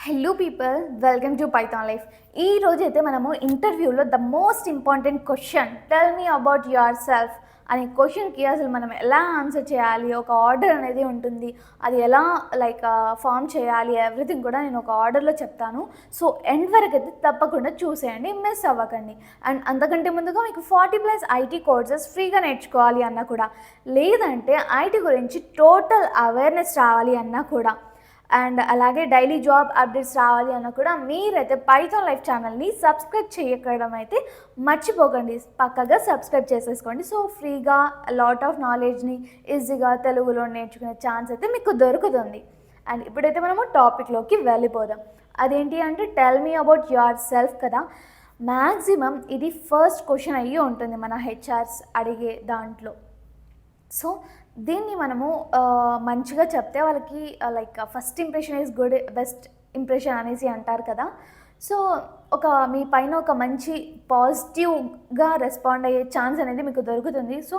Hello people, welcome to Python life. ఈ రోజు అయితే మనము ఇంటర్వ్యూలో the most important question tell me about your self అనే క్వశ్చన్కి అసలు మనం ఎలా ఆన్సర్ చేయాలి, ఒక ఆర్డర్ అనేది ఉంటుంది, అది ఎలా ఫామ్ చేయాలి, ఎవ్రీథింగ్ కూడా నేను ఒక ఆర్డర్లో చెప్తాను. సో ఎండ్ వరకు అయితే తప్పకుండా చూసేయండి, మిస్ అవ్వకండి. అండ్ అంతకంటే ముందుగా మీకు 40+ ఐటీ కోర్సెస్ ఫ్రీగా నేర్చుకోవాలి అన్నా కూడా, లేదంటే ఐటీ గురించి టోటల్ అవేర్నెస్ రావాలి అన్నా కూడా, అండ్ అలాగే డైలీ జాబ్ అప్డేట్స్ రావాలి అన్న కూడా మీరైతే పైథాన్ లైఫ్ ఛానల్ని సబ్స్క్రైబ్ చేయడం అయితే మర్చిపోకండి. పక్కగా సబ్స్క్రైబ్ చేసేసుకోండి. సో ఫ్రీగా లాట్ ఆఫ్ నాలెడ్జ్ని ఈజీగా తెలుగులో నేర్చుకునే ఛాన్స్ అయితే మీకు దొరుకుతుంది. అండ్ ఇప్పుడైతే మనము టాపిక్లోకి వెళ్ళిపోదాం. అదేంటి అంటే tell me about your self కదా. మ్యాక్సిమం ఇది ఫస్ట్ క్వశ్చన్ అయ్యి ఉంటుంది మన హెచ్ఆర్స్ అడిగే దాంట్లో. సో దీన్ని మనము మంచిగా చెప్తే వాళ్ళకి first impression is good, best impression అనేసి అంటారు కదా. సో మీ పైన ఒక మంచి పాజిటివ్గా రెస్పాండ్ అయ్యే ఛాన్స్ అనేది మీకు దొరుకుతుంది. సో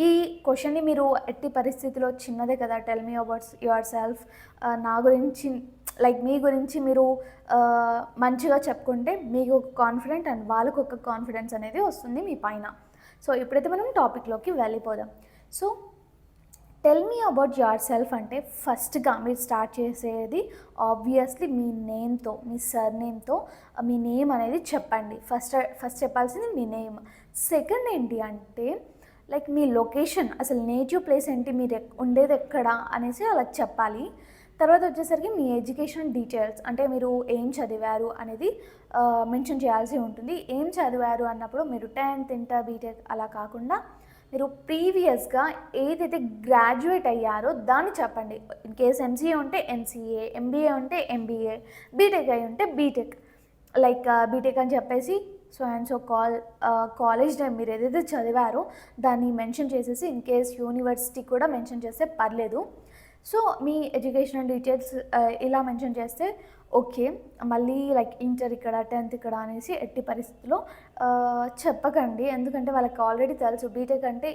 ఈ క్వశ్చన్ని మీరు ఎట్టి పరిస్థితిలో చిన్నదే కదా, tell me about your self, నా గురించి మీ గురించి మీరు మంచిగా చెప్పుకుంటే మీకు ఒక కాన్ఫిడెంట్ అండ్ వాళ్ళకు ఒక కాన్ఫిడెన్స్ అనేది వస్తుంది మీ పైన. సో ఇప్పుడైతే మనం టాపిక్లోకి వెళ్ళిపోదాం. So tell me about your self అంటే ఫస్ట్గా మీరు స్టార్ట్ చేసేది ఆబ్వియస్లీ మీ నేమ్తో, మీ సర్నేమ్తో మీ నేమ్ అనేది చెప్పండి. ఫస్ట్ చెప్పాల్సింది మీ నేమ్. సెకండ్ ఏంటి అంటే మీ లొకేషన్, అసలు నేటివ్ ప్లేస్ ఏంటి, మీరు ఉండేది ఎక్కడ అనేసి అలా చెప్పాలి. తర్వాత వచ్చేసరికి మీ ఎడ్యుకేషన్ డీటెయిల్స్, అంటే మీరు ఏం చదివారు అనేది మెన్షన్ చేయాల్సి ఉంటుంది. ఏం చదివారు అన్నప్పుడు మీరు 10th, ఇంటర్, బీటెక్ అలా కాకుండా మీరు ప్రీవియస్గా ఏదైతే గ్రాడ్యుయేట్ అయ్యారో దాన్ని చెప్పండి. ఇన్ కేస్ ఎంసీఏ ఉంటే ఎంసీఏ, ఎంబీఏ ఉంటే ఎంబీఏ, బీటెక్ అయి ఉంటే బీటెక్. బీటెక్ అని చెప్పేసి so and so college name మీరు ఏదైతే చదివారో దాన్ని మెన్షన్ చేసేసి, ఇన్ కేస్ యూనివర్సిటీ కూడా మెన్షన్ చేస్తే పర్లేదు. సో మీ ఎడ్యుకేషనల్ డీటెయిల్స్ ఇలా మెన్షన్ చేస్తే ఓకే. మళ్ళీ ఇంటర్ ఇక్కడ, 10th ఇక్కడ అనేసి ఎట్టి పరిస్థితుల్లో చెప్పకండి. ఎందుకంటే వాళ్ళకి ఆల్రెడీ తెలుసు బీటెక్ అంటే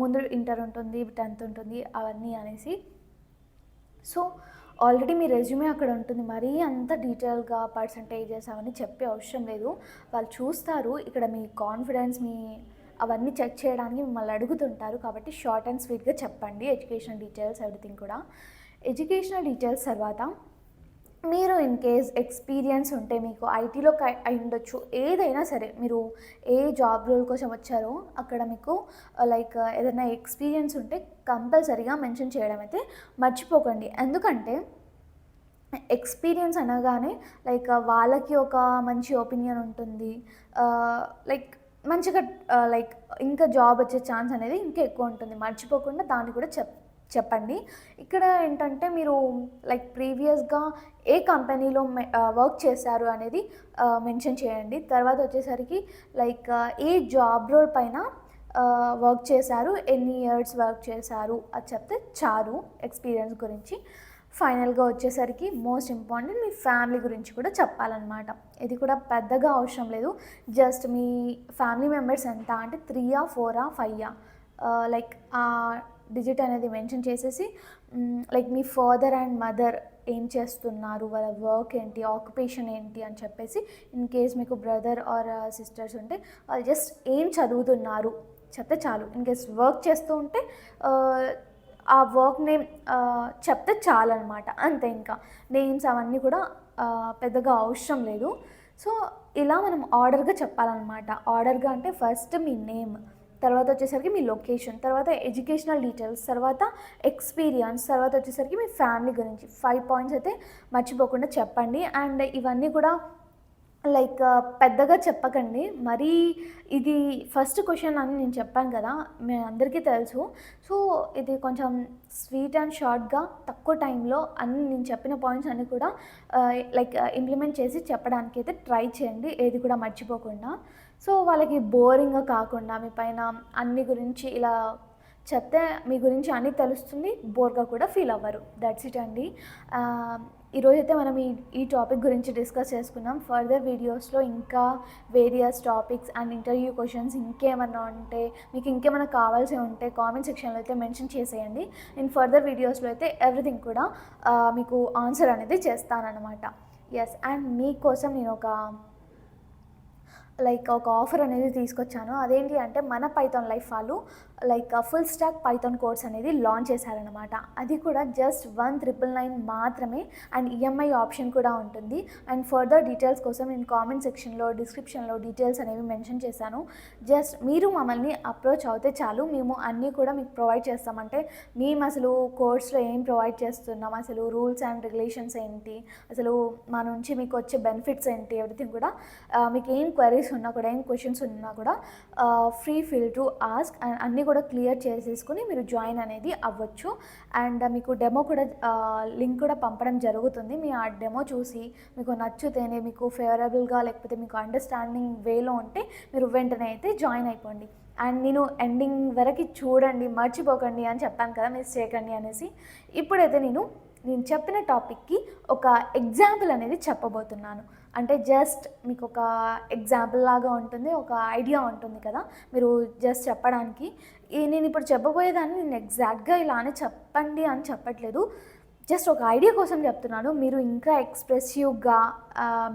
ముందు ఇంటర్ ఉంటుంది, 10th ఉంటుంది అవన్నీ అనేసి. సో ఆల్రెడీ మీ రెజ్యూమే అక్కడ ఉంటుంది. మరీ అంత డీటెయిల్గా పర్సంటేజెస్ అవన్నీ చెప్పే అవసరం లేదు. వాళ్ళు చూస్తారు ఇక్కడ మీ కాన్ఫిడెన్స్, మీ అవన్నీ చెక్ చేయడానికి మిమ్మల్ని అడుగుతుంటారు. కాబట్టి షార్ట్ అండ్ స్వీట్గా చెప్పండి ఎడ్యుకేషనల్ డీటెయిల్స్ ఎవ్రీథింగ్ కూడా. ఎడ్యుకేషనల్ డీటెయిల్స్ తర్వాత మీరు ఇన్ కేస్ ఎక్స్పీరియన్స్ ఉంటే, మీకు ఐటీలో అయి ఉండొచ్చు, ఏదైనా సరే మీరు ఏ జాబ్ రోల్ కోసం వచ్చారో అక్కడ మీకు ఏదైనా ఎక్స్పీరియన్స్ ఉంటే కంపల్సరీగా మెన్షన్ చేయడం అయితే మర్చిపోకండి. ఎందుకంటే ఎక్స్పీరియన్స్ అనగానే వాళ్ళకి ఒక మంచి ఒపీనియన్ ఉంటుంది, మంచిగా ఇంకా జాబ్ వచ్చే ఛాన్స్ అనేది ఇంకా ఎక్కువ ఉంటుంది. మర్చిపోకుండా దాన్ని కూడా చెప్పండి. ఇక్కడ ఏంటంటే మీరు ప్రీవియస్గా ఏ కంపెనీలో వర్క్ చేశారు అనేది మెన్షన్ చేయండి. తర్వాత వచ్చేసరికి ఏ జాబ్ రోల్ పైన వర్క్ చేశారు, ఎన్ని ఇయర్స్ వర్క్ చేశారు అది చెప్తే చాలు ఎక్స్పీరియన్స్ గురించి. ఫైనల్గా వచ్చేసరికి మోస్ట్ ఇంపార్టెంట్ మీ ఫ్యామిలీ గురించి కూడా చెప్పాలన్నమాట. ఇది కూడా పెద్దగా అవసరం లేదు. జస్ట్ మీ ఫ్యామిలీ మెంబర్స్ ఎంత అంటే 3, 4, 5 ఆ డిజిట్ అనేది మెన్షన్ చేసేసి మీ ఫాదర్ అండ్ మదర్ ఏం చేస్తున్నారు, వాళ్ళ వర్క్ ఏంటి, ఆక్యుపేషన్ ఏంటి అని చెప్పేసి, ఇన్ కేస్ మీకు బ్రదర్ ఆర్ సిస్టర్స్ ఉంటే వాళ్ళు జస్ట్ ఏం చదువుతున్నారు చెప్తే చాలు. ఇన్ కేస్ వర్క్ చేస్తూ ఉంటే ఆ వర్క్ నేమ్ చెప్తే చాలన్నమాట. అంతే, ఇంకా నేమ్స్ అవన్నీ కూడా పెద్దగా అవసరం లేదు. సో ఇలా మనం ఆర్డర్గా చెప్పాలన్నమాట. ఆర్డర్గా అంటే ఫస్ట్ మీ నేమ్, తర్వాత వచ్చేసరికి మీ లొకేషన్, తర్వాత ఎడ్యుకేషనల్ డీటెయిల్స్, తర్వాత ఎక్స్పీరియన్స్, తర్వాత వచ్చేసరికి మీ ఫ్యామిలీ గురించి 5 పాయింట్స్ అయితే మర్చిపోకుండా చెప్పండి. అండ్ ఇవన్నీ కూడా పెద్దగా చెప్పకండి. మరీ ఇది ఫస్ట్ క్వశ్చన్ అని నేను చెప్పాను కదా, మీ అందరికీ తెలుసు. సో ఇది కొంచెం స్వీట్ అండ్ షార్ట్గా తక్కువ టైంలో అన్ని నేను చెప్పిన పాయింట్స్ అన్నీ కూడా ఇంప్లిమెంట్ చేసి చెప్పడానికి అయితే ట్రై చేయండి, ఏది కూడా మర్చిపోకుండా. సో వాళ్ళకి బోరింగ్గా కాకుండా మీ పైన అన్ని గురించి ఇలా చెప్తే మీ గురించి అన్నీ తెలుస్తుంది, బోర్గా కూడా ఫీల్ అవ్వరు. దట్స్ ఇట్ అండి. ఈరోజైతే మనం ఈ టాపిక్ గురించి డిస్కస్ చేసుకున్నాం. ఫర్దర్ వీడియోస్లో ఇంకా various topics and interview questions ఇంకేమన్నా ఉంటే, మీకు ఇంకేమైనా కావాల్సి ఉంటే కామెంట్ సెక్షన్లో అయితే మెన్షన్ చేసేయండి. నేను ఫర్దర్ వీడియోస్లో అయితే ఎవ్రీథింగ్ కూడా మీకు ఆన్సర్ అనేది చేస్తానన్నమాట. ఎస్, అండ్ మీకోసం నేను ఒక ఆఫర్ అనేది తీసుకొచ్చాను. అదేంటి అంటే మన పైథాన్ లైఫ్ వాళ్ళు ఫుల్ స్టాక్ పైథాన్ కోర్స్ అనేది లాంచ్ చేశారనమాట. అది కూడా జస్ట్ 1999 మాత్రమే, అండ్ ఈఎంఐ ఆప్షన్ కూడా ఉంటుంది. అండ్ ఫర్దర్ డీటెయిల్స్ కోసం నేను కామెంట్ సెక్షన్లో, డిస్క్రిప్షన్లో డీటెయిల్స్ అనేవి మెన్షన్ చేశాను. జస్ట్ మీరు మమ్మల్ని అప్రోచ్ అవుతే చాలు, మేము అన్నీ కూడా మీకు ప్రొవైడ్ చేస్తామంటే మేము అసలు కోర్స్లో ఏం ప్రొవైడ్ చేస్తున్నాం, అసలు రూల్స్ అండ్ రెగ్యులేషన్స్ ఏంటి, అసలు మా నుంచి మీకు వచ్చే బెనిఫిట్స్ ఏంటి, ఎవ్రీథింగ్ కూడా మీకు ఏం క్వైరీస్ ఉన్నా కూడా, ఏం క్వశ్చన్స్ ఉన్నా కూడా free feel to ask, and అన్నీ కూడా క్లియర్ చేసేసుకుని మీరు జాయిన్ అనేది అవ్వచ్చు. అండ్ మీకు డెమో కూడా లింక్ కూడా పంపడం జరుగుతుంది. మీ ఆ డెమో చూసి మీకు నచ్చితేనే, మీకు ఫేవరబుల్గా లేకపోతే మీకు అండర్స్టాండింగ్ వేలో ఉంటే మీరు వెంటనే అయితే జాయిన్ అయిపోండి. అండ్ నేను ఎండింగ్ వరకు చూడండి, మర్చిపోకండి అని చెప్పాను కదా, మిస్ చేయకండి అనేసి. ఇప్పుడైతే నేను చెప్పిన టాపిక్కి ఒక ఎగ్జాంపుల్ అనేది చెప్పబోతున్నాను. అంటే జస్ట్ మీకు ఒక ఎగ్జాంపుల్ లాగా ఉంటుంది, ఒక ఐడియా ఉంటుంది కదా మీరు జస్ట్ చెప్పడానికి. నేను ఇప్పుడు చెప్పబోయేదాన్ని నేను ఎగ్జాక్ట్గా ఇలానే చెప్పండి అని చెప్పట్లేదు, జస్ట్ ఒక ఐడియా కోసం చెప్తున్నాను. మీరు ఇంకా ఎక్స్ప్రెసివ్గా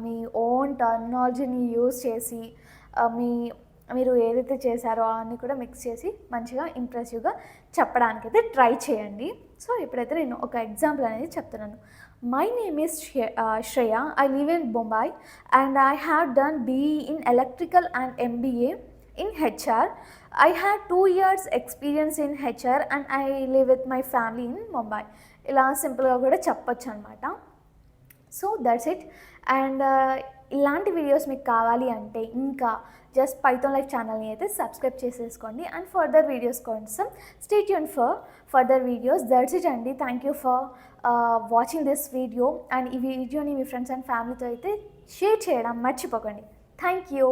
మీ ఓన్ టర్మినాలజీని యూజ్ చేసి మీరు ఏదైతే చేశారో అన్నీ కూడా మిక్స్ చేసి మంచిగా ఇంప్రెసివ్గా చెప్పడానికైతే ట్రై చేయండి. సో ఇప్పుడైతే నేను ఒక ఎగ్జాంపుల్ అనేది చెప్తున్నాను. My name is Shreya. I live in Mumbai and I have done BE in Electrical and MBA in HR. I had 2 years experience in HR and I live with my family in Mumbai. ఇలా సింపుల్గా కూడా చెప్పొచ్చు అనమాట. So that's it. And ఇలాంటి videos మీకు కావాలి అంటే ఇంకా జస్ట్ పైథాన్ లైఫ్ ఛానల్ని అయితే సబ్స్క్రైబ్ చేసేసుకోండి. అండ్ ఫర్దర్ వీడియోస్ కోసం stay tuned for further videos. That's it అండి. Thank you for watching this video. And ఈ వీడియోని మీ ఫ్రెండ్స్ అండ్ ఫ్యామిలీతో అయితే షేర్ చేయడం మర్చిపోకండి. Thank you.